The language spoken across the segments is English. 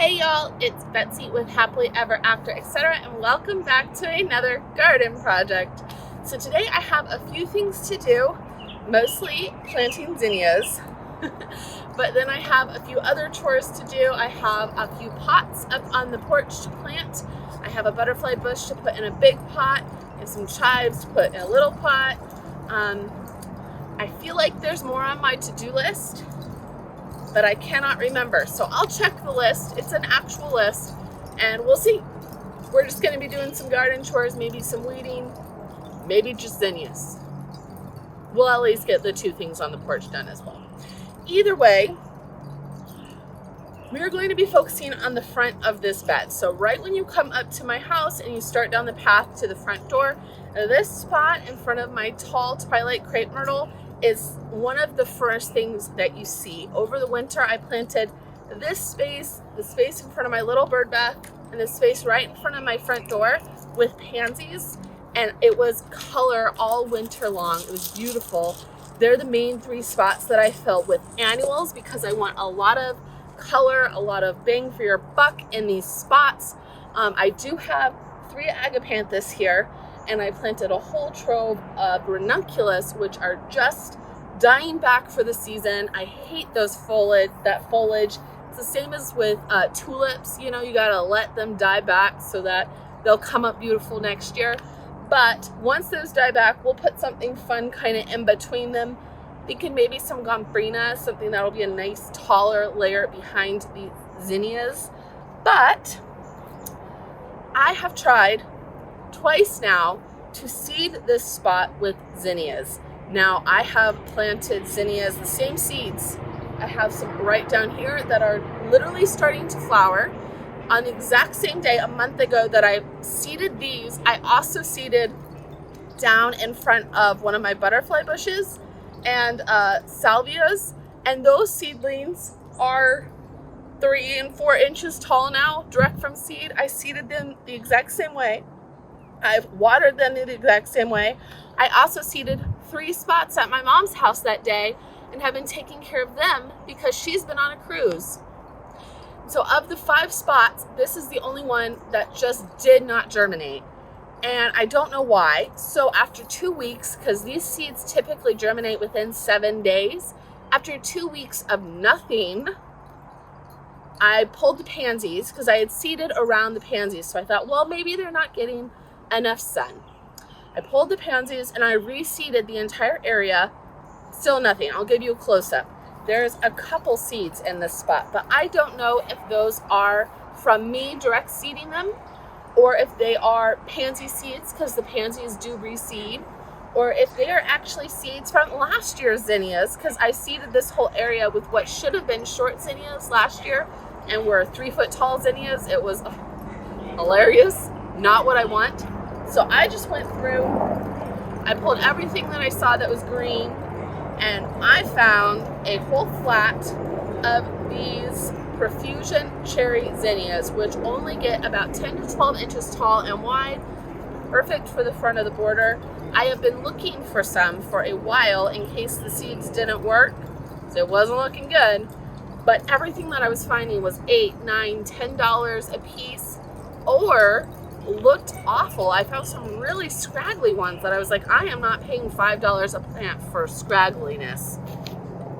Hey y'all, it's Betsy with Happily Ever After, etc. and welcome back to another garden project. So today I have a few things to do, mostly planting zinnias, but then I have a few other chores to do. I have a few pots up on the porch to plant. I have a butterfly bush to put in a big pot and some chives to put in a little pot. I feel like there's more on my to-do list, but I cannot remember. So I'll check the list. It's an actual list and we'll see. We're just gonna be doing some garden chores, maybe some weeding, maybe just zinnias. We'll at least get the two things on the porch done as well. Either way, we're going to be focusing on the front of this bed. So right when you come up to my house and you start down the path to the front door, this spot in front of my tall twilight crepe myrtle is one of the first things that you see. Over the winter, I planted this space, the space in front of my little bird bath, and the space right in front of my front door with pansies, and it was color all winter long. It was beautiful. They're the main three spots that I fill with annuals because I want a lot of color, a lot of bang for your buck in these spots. I do have 3 agapanthus here, and I planted a whole trove of ranunculus, which are just dying back for the season. I hate that foliage. It's the same as with tulips. You know, you gotta let them die back so that they'll come up beautiful next year. But once those die back, we'll put something fun kind of in between them. Thinking maybe some gombrina, something that'll be a nice taller layer behind the zinnias. But I have tried twice now to seed this spot with zinnias. Now I have planted zinnias, the same seeds. I have some right down here that are literally starting to flower. On the exact same day a month ago that I seeded these, I also seeded down in front of one of my butterfly bushes and salvias, and those seedlings are 3 and 4 inches tall now, direct from seed. I seeded them the exact same way. I've watered them the exact same way. I also seeded 3 spots at my mom's house that day and have been taking care of them because she's been on a cruise. So of the 5 spots, this is the only one that just did not germinate. And I don't know why. So after 2 weeks, because these seeds typically germinate within 7 days, after 2 weeks of nothing, I pulled the pansies because I had seeded around the pansies. So I thought, well, maybe they're not getting enough sun. I pulled the pansies and I reseeded the entire area. Still nothing. I'll give you a close-up. There's a couple seeds in this spot, but I don't know if those are from me direct seeding them or if they are pansy seeds because the pansies do reseed, or if they are actually seeds from last year's zinnias because I seeded this whole area with what should have been short zinnias last year and were 3-foot tall zinnias. It was hilarious. Not what I want. So I just went through, I pulled everything that I saw that was green, and I found a whole flat of these profusion cherry zinnias, which only get about 10 to 12 inches tall and wide, perfect for the front of the border. I have been looking for some for a while in case the seeds didn't work, so it wasn't looking good, but everything that I was finding was $8, $9, $10 a piece, or looked awful. I found some really scraggly ones that I was like, I am not paying $5 a plant for scraggliness.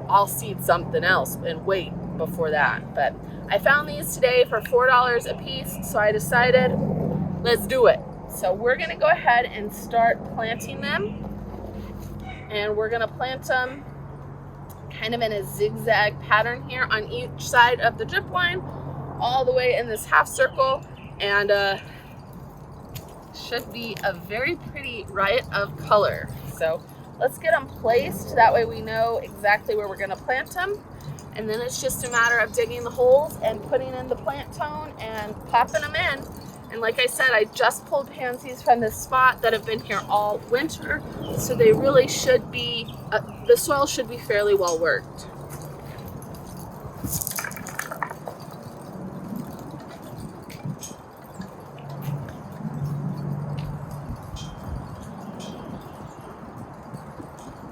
I'll seed something else and wait before that. But I found these today for $4 a piece, so I decided, let's do it. So we're gonna go ahead and start planting them, and we're gonna plant them kind of in a zigzag pattern here on each side of the drip line, all the way in this half circle, and should be a very pretty riot of color. So let's get them placed. That way we know exactly where we're going to plant them. And then it's just a matter of digging the holes and putting in the plant tone and popping them in. And like I said, I just pulled pansies from this spot that have been here all winter. So they really should be, the soil should be fairly well worked.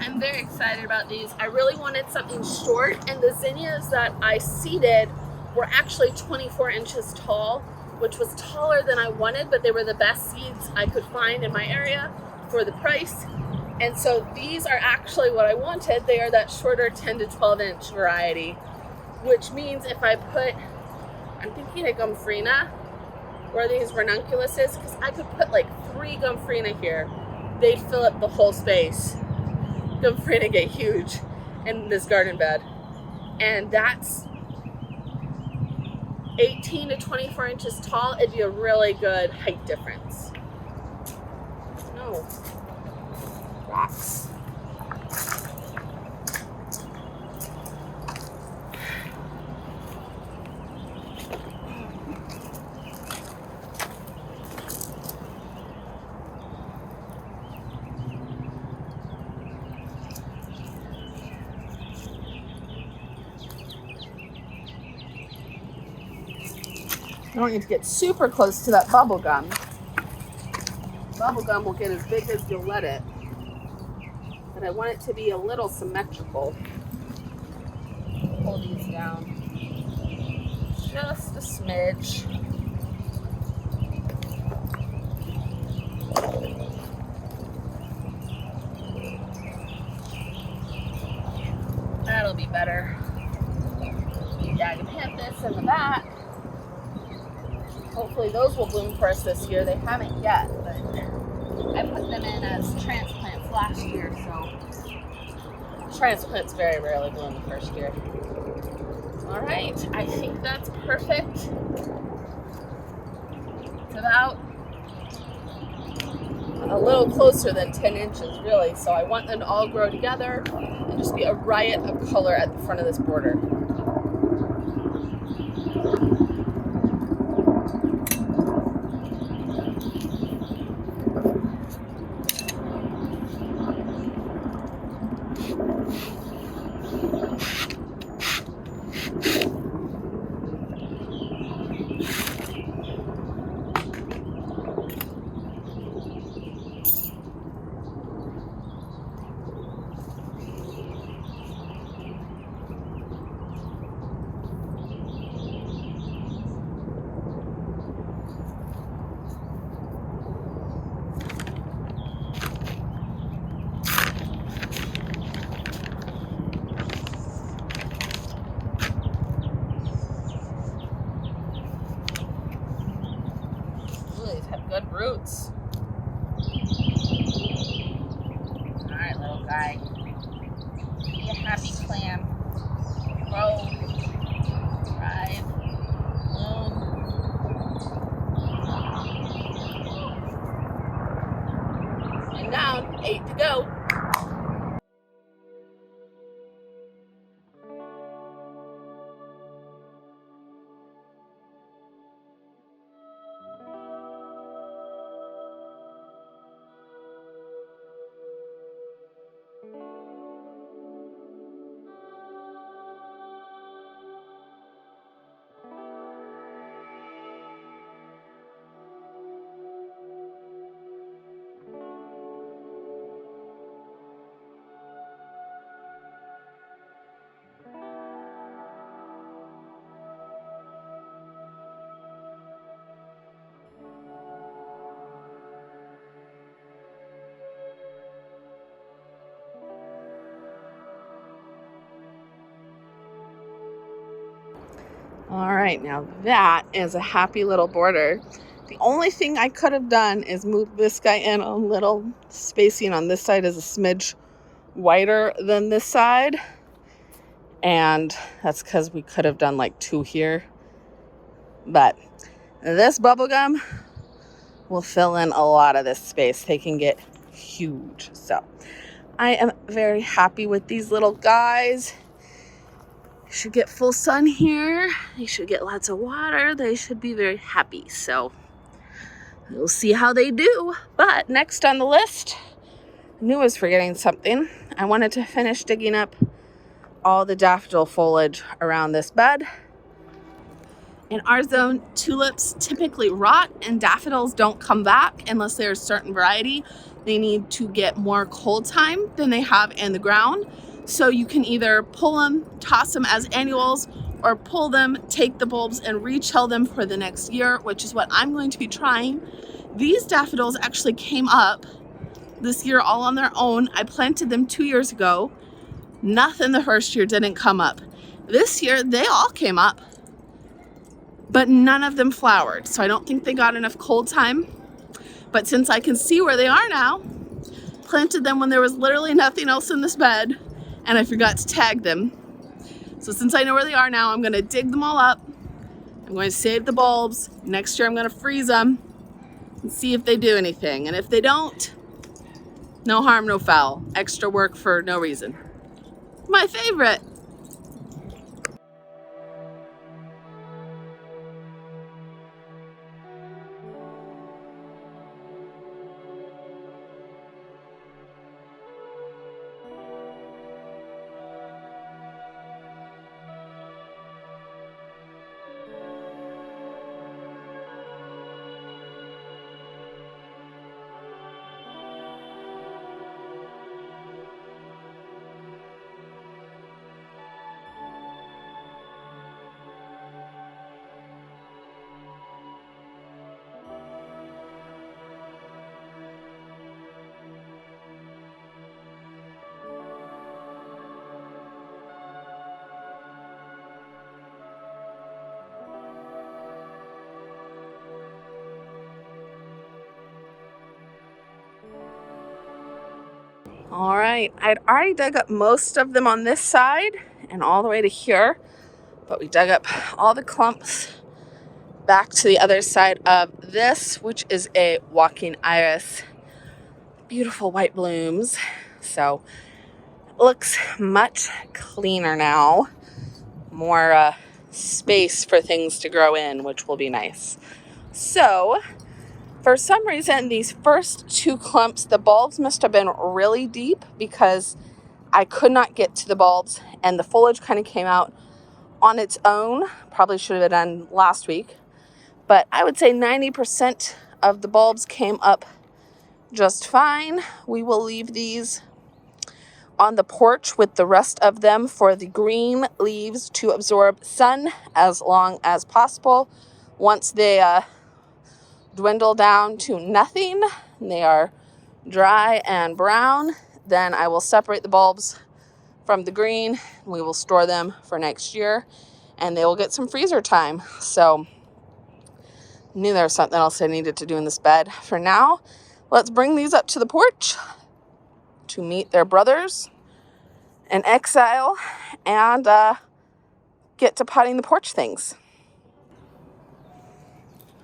I'm very excited about these. I really wanted something short, and the zinnias that I seeded were actually 24 inches tall, which was taller than I wanted, but they were the best seeds I could find in my area for the price. And so these are actually what I wanted. They are that shorter 10 to 12 inch variety, which means if I put, I'm thinking a Gomphrena, where these ranunculuses, because I could put like 3 Gomphrena here. They'd fill up the whole space. Gomphrena get huge in this garden bed. And that's 18 to 24 inches tall. It'd be a really good height difference. No. Rocks. You don't need to get super close to that bubble gum. Bubble gum will get as big as you'll let it. But I want it to be a little symmetrical. Pull these down just a smidge. That'll be better. Yeah, I can hit this in the back. Hopefully those will bloom for us this year. They haven't yet, but I put them in as transplants last year, so transplants very rarely bloom the first year. All right, I think that's perfect. It's about a little closer than 10 inches, really, so I want them to all grow together and just be a riot of color at the front of this border. Good roots. All right, little guy. Be a happy clam. Grow. Thrive. Bloom. And down. 8 to go. All right, now that is a happy little border. The only thing I could have done is move this guy in a little. Spacing on this side is a smidge wider than this side. And that's because we could have done like 2 here. But this bubblegum will fill in a lot of this space. They can get huge. So I am very happy with these little guys. Should get full sun here. They should get lots of water. They should be very happy. So we'll see how they do. But next on the list, I knew I was forgetting something. I wanted to finish digging up all the daffodil foliage around this bed. In our zone, tulips typically rot and daffodils don't come back unless they're a certain variety. They need to get more cold time than they have in the ground. So you can either pull them, toss them as annuals, or pull them, take the bulbs and rechill them for the next year, which is what I'm going to be trying. These daffodils actually came up this year all on their own. I planted them 2 years ago. Nothing the first year didn't come up. This year they all came up, but none of them flowered. So I don't think they got enough cold time. But since I can see where they are now, planted them when there was literally nothing else in this bed, and I forgot to tag them. So since I know where they are now, I'm gonna dig them all up. I'm going to save the bulbs. Next year I'm gonna freeze them and see if they do anything. And if they don't, no harm, no foul. Extra work for no reason. My favorite. All right, I'd already dug up most of them on this side and all the way to here, but we dug up all the clumps back to the other side of this, which is a walking iris. Beautiful white blooms. So it looks much cleaner now. More space for things to grow in, which will be nice. So for some reason, these first 2 clumps, the bulbs must have been really deep because I could not get to the bulbs and the foliage kind of came out on its own. Probably should have been done last week. But I would say 90% of the bulbs came up just fine. We will leave these on the porch with the rest of them for the green leaves to absorb sun as long as possible. Once they dwindle down to nothing, and they are dry and brown, then I will separate the bulbs from the green. We will store them for next year and they will get some freezer time. So I knew there was something else I needed to do in this bed. For now, let's bring these up to the porch to meet their brothers in exile and get to potting the porch things.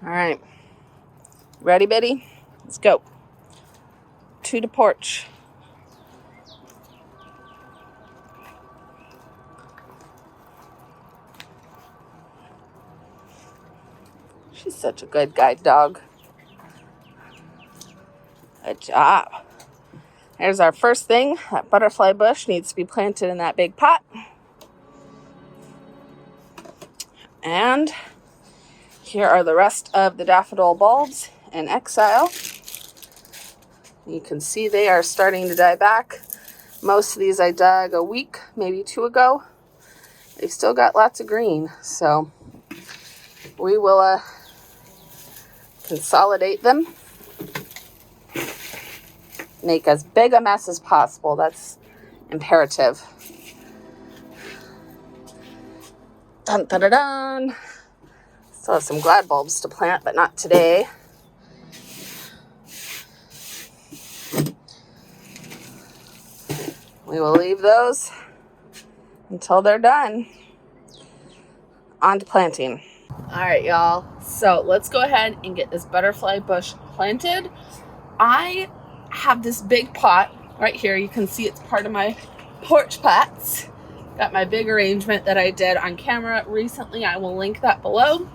All right. Ready, Betty? Let's go. To the porch. She's such a good guide dog. Good job. Here's our first thing. That butterfly bush needs to be planted in that big pot. And here are the rest of the daffodil bulbs in exile. You can see they are starting to die back. Most of these I dug a week, maybe 2 ago. They've still got lots of green, so we will consolidate them. Make as big a mess as possible. That's imperative. Dun dun dun dun. Still have some glad bulbs to plant, but not today. We will leave those until they're done. On to planting. All right, y'all. So let's go ahead and get this butterfly bush planted. I have this big pot right here. You can see it's part of my porch pots. Got my big arrangement that I did on camera recently. I will link that below.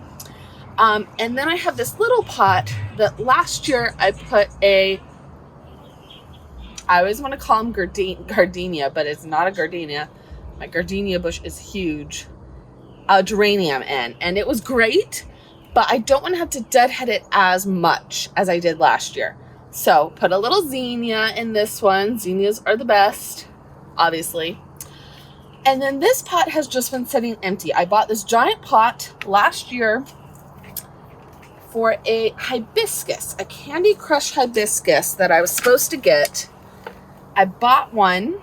And then I have this little pot that last year I put I always want to call them gardenia, but it's not a gardenia. My gardenia bush is huge. A geranium in, and it was great, but I don't want to have to deadhead it as much as I did last year. So put a little zinnia in this one. Zinnias are the best, obviously. And then this pot has just been sitting empty. I bought this giant pot last year for a hibiscus, a Candy Crush hibiscus that I was supposed to get. I bought one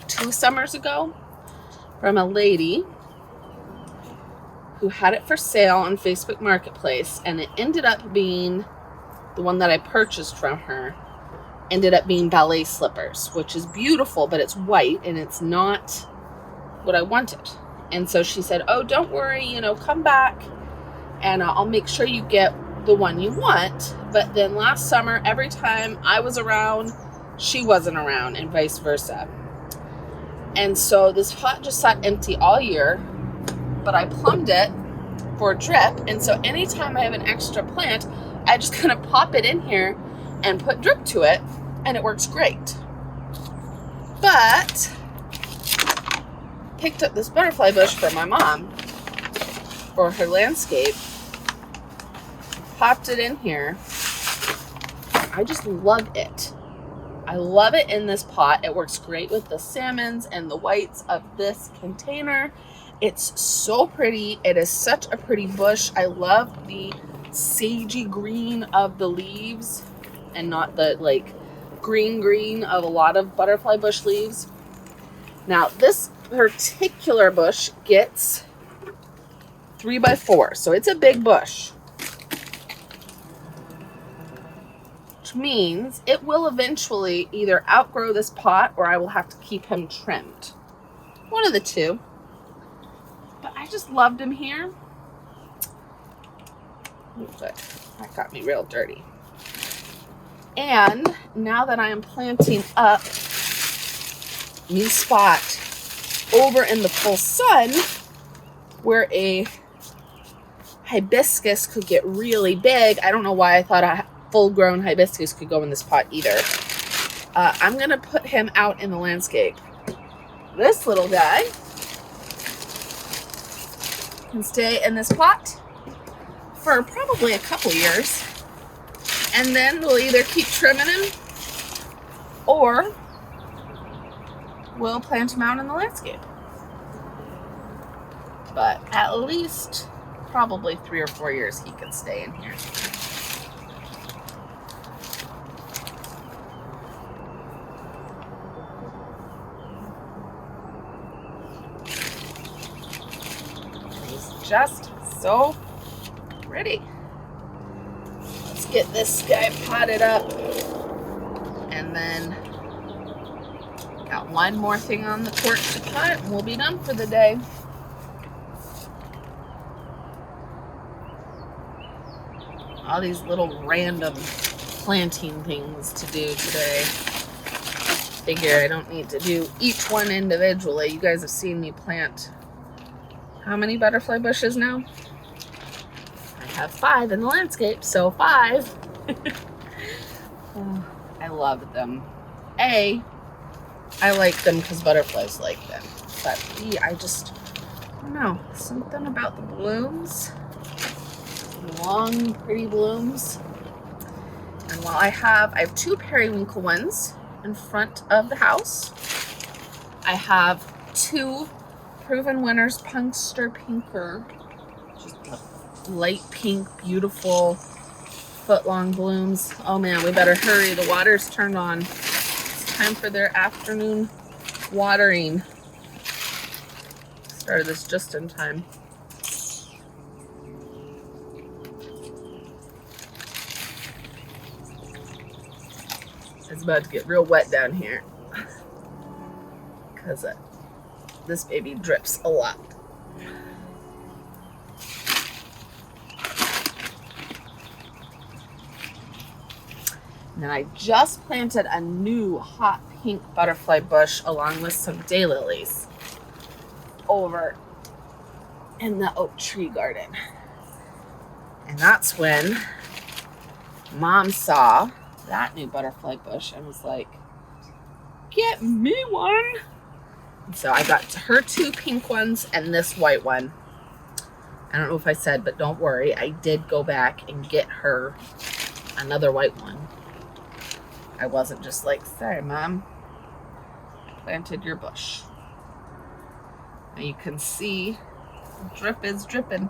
2 summers ago from a lady who had it for sale on Facebook Marketplace, and it ended up being, the one that I purchased from her, ended up being ballet slippers, which is beautiful, but it's white and it's not what I wanted. And so she said, oh, don't worry, you know, come back and I'll make sure you get the one you want. But then last summer, every time I was around, she wasn't around, and vice versa. And so this pot just sat empty all year, but I plumbed it for drip. And so anytime I have an extra plant, I just kind of pop it in here and put drip to it, and it works great. But picked up this butterfly bush for my mom for her landscape, popped it in here. I just love it. I love it in this pot. It works great with the salmons and the whites of this container. It's so pretty. It is such a pretty bush. I love the sagey green of the leaves and not the like green of a lot of butterfly bush leaves. Now this particular bush gets 3x4, so it's a big bush, which means it will eventually either outgrow this pot or I will have to keep him trimmed. One of the two. But I just loved him here. But that got me real dirty. And now that I am planting up new spot over in the full sun where a hibiscus could get really big. I don't know why I thought a full-grown hibiscus could go in this pot either. I'm going to put him out in the landscape. This little guy can stay in this pot for probably a couple years. And then we'll either keep trimming him or we'll plant him out in the landscape. But at least probably 3 or 4 years he can stay in here. He's just so pretty. Let's get this guy potted up. And then got one more thing on the porch to pot and we'll be done for the day. All these little random planting things to do today. Figure I don't need to do each one individually. You guys have seen me plant how many butterfly bushes now? I have 5 in the landscape, so 5. Oh, I love them. I like them because butterflies like them. But B, I don't know, something about the blooms. Long, pretty blooms. And while I have 2 periwinkle ones in front of the house. I have 2 Proven Winners Punkster Pinker. Just light pink, beautiful, foot-long blooms. Oh man, we better hurry. The water's turned on. It's time for their afternoon watering. Started this just in time. It's about to get real wet down here because this baby drips a lot. And then I just planted a new hot pink butterfly bush along with some daylilies over in the oak tree garden. And that's when Mom saw that new butterfly bush and was like, get me one. And so I got her 2 pink ones and this white one. I don't know if I said, but don't worry, I did go back and get her another white one. I wasn't just like, sorry Mom, planted your bush. And you can see the drip is dripping.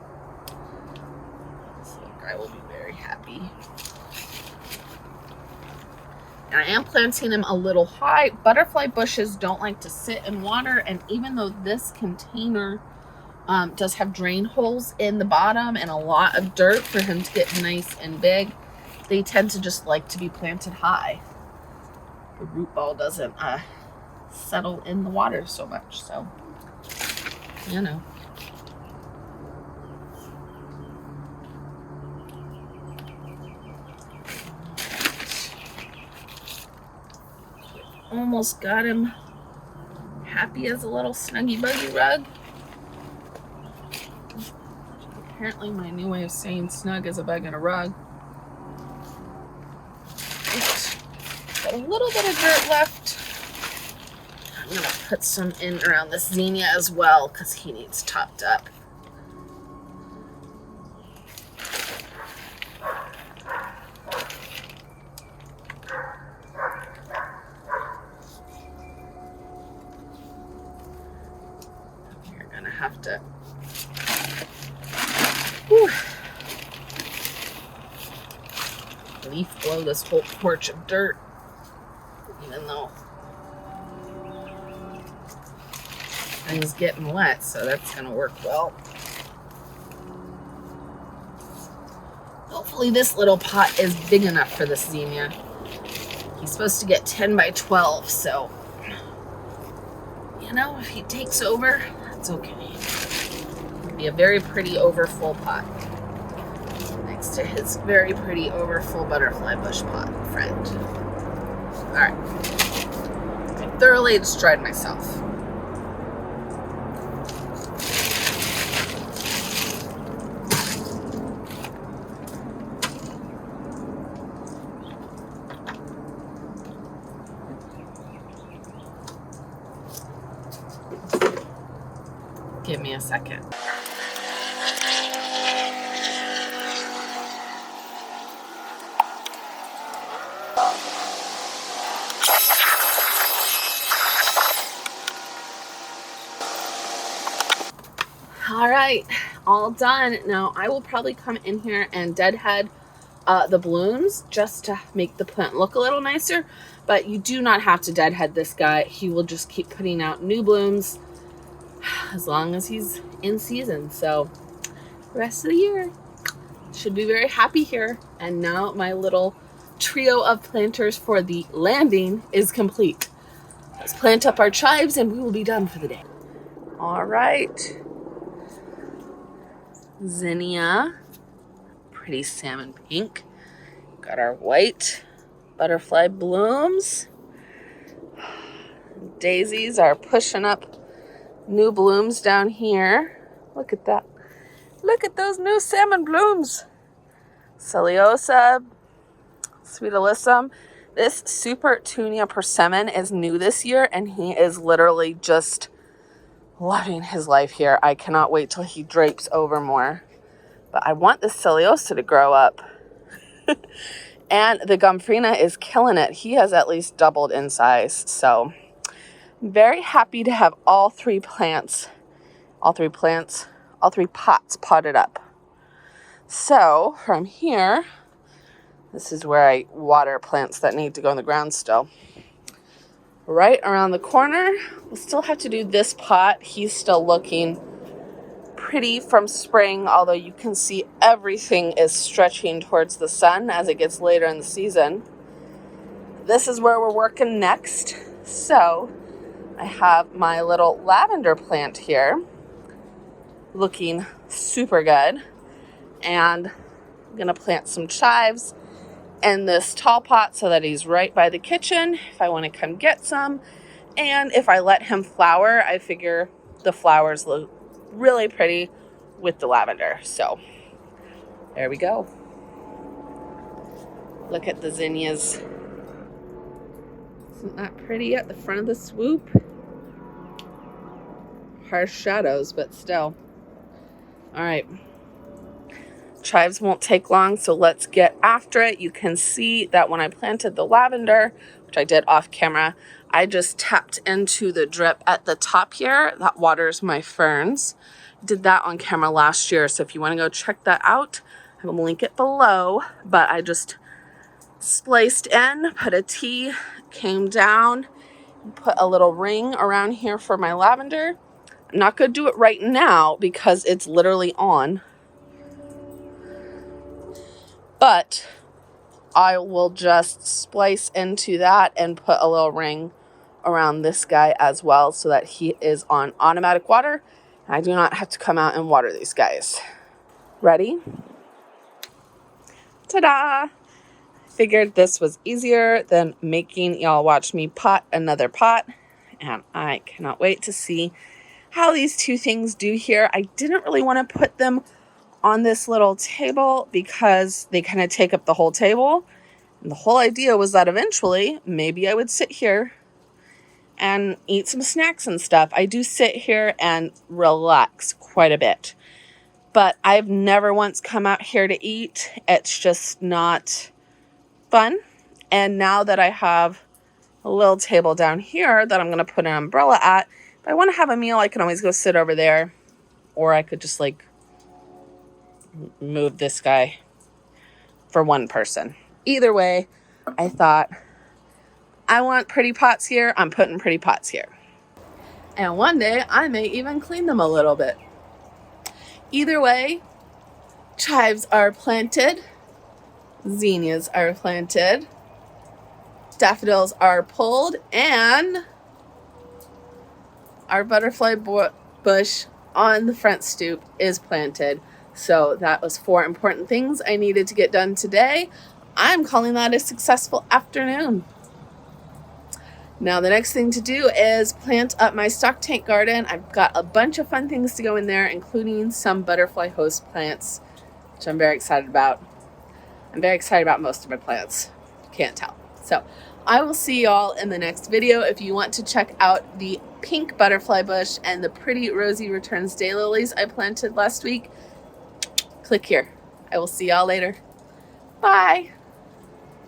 This little guy will be very happy. And I am planting him a little high. Butterfly bushes don't like to sit in water, and even though this container does have drain holes in the bottom and a lot of dirt for him to get nice and big, they tend to just like to be planted high. The root ball doesn't settle in the water so much, so you know. Almost got him happy as a little snuggy buggy rug. Apparently my new way of saying snug is a bug and a rug. Right. Got a little bit of dirt left. I'm gonna put some in around this Zinnia as well because he needs topped up. You're gonna have to leaf blow this whole porch of dirt, even though things getting wet, so that's gonna work well. Hopefully this little pot is big enough for this Zinnia. He's supposed to get 10 by 12, so you know, if he takes over, that's okay. It'll be a very pretty over full pot next to his very pretty over full butterfly bush pot friend. All right, I thoroughly destroyed myself. Give me a second. All right, all done. Now I will probably come in here and deadhead the blooms just to make the plant look a little nicer, but you do not have to deadhead this guy. He will just keep putting out new blooms as long as he's in season. So the rest of the year should be very happy here. And now my little trio of planters for the landing is complete. Let's plant up our chives and we will be done for the day. All right. Zinnia, pretty salmon pink. Got our white butterfly blooms. Daisies are pushing up new blooms down here. Look at that. Look at those new salmon blooms. Celiosa, Sweet Alyssum. This Super Tunia Persimmon is new this year, and he is literally just loving his life here. I cannot wait till he drapes over more. But I want this Celiosa to grow up. And the Gumfrina is killing it. He has at least doubled in size. So very happy to have all three pots potted up. So from here, this is where I water plants that need to go in the ground still. Right around the corner, we'll still have to do this pot. He's still looking pretty from spring, although you can see everything is stretching towards the sun as it gets later in the season. This is where we're working next. So I have my little lavender plant here looking super good, and I'm gonna plant some chives in this tall pot so that he's right by the kitchen if I want to come get some. And if I let him flower, I figure the flowers look really pretty with the lavender. So there we go. Look at the zinnias. Isn't that pretty at the front of the swoop? Harsh shadows, but still. All right. Chives won't take long, so let's get after it. You can see that when I planted the lavender, which I did off camera, I just tapped into the drip at the top here. That waters my ferns. Did that on camera last year, so if you want to go check that out, I will link it below. But I just spliced in, put a T, came down, put a little ring around here for my lavender. I'm not going to do it right now because it's literally on, but I will just splice into that and put a little ring around this guy as well so that he is on automatic water. I do not have to come out and water these guys. Ready? Ta-da! Figured this was easier than making y'all watch me pot another pot, and I cannot wait to see how these two things do here. I didn't really want to put them on this little table because they kind of take up the whole table. And the whole idea was that eventually maybe I would sit here and eat some snacks and stuff. I do sit here and relax quite a bit, but I've never once come out here to eat. It's just not fun. And now that I have a little table down here that I'm going to put an umbrella at, if I want to have a meal, I can always go sit over there, or I could just like move this guy for one person. Either way, I thought, I want pretty pots here, I'm putting pretty pots here. And one day I may even clean them a little bit. Either way, chives are planted, zinnias are planted, daffodils are pulled, and our butterfly bush on the front stoop is planted. So that was 4 important things I needed to get done today. I'm calling that a successful afternoon. Now the next thing to do is plant up my stock tank garden. I've got a bunch of fun things to go in there, including some butterfly host plants, which I'm very excited about. I'm very excited about most of my plants. Can't tell. So I will see y'all in the next video. If you want to check out the pink butterfly bush and the pretty Rosy Returns daylilies I planted last week, click here. I will see y'all later. Bye.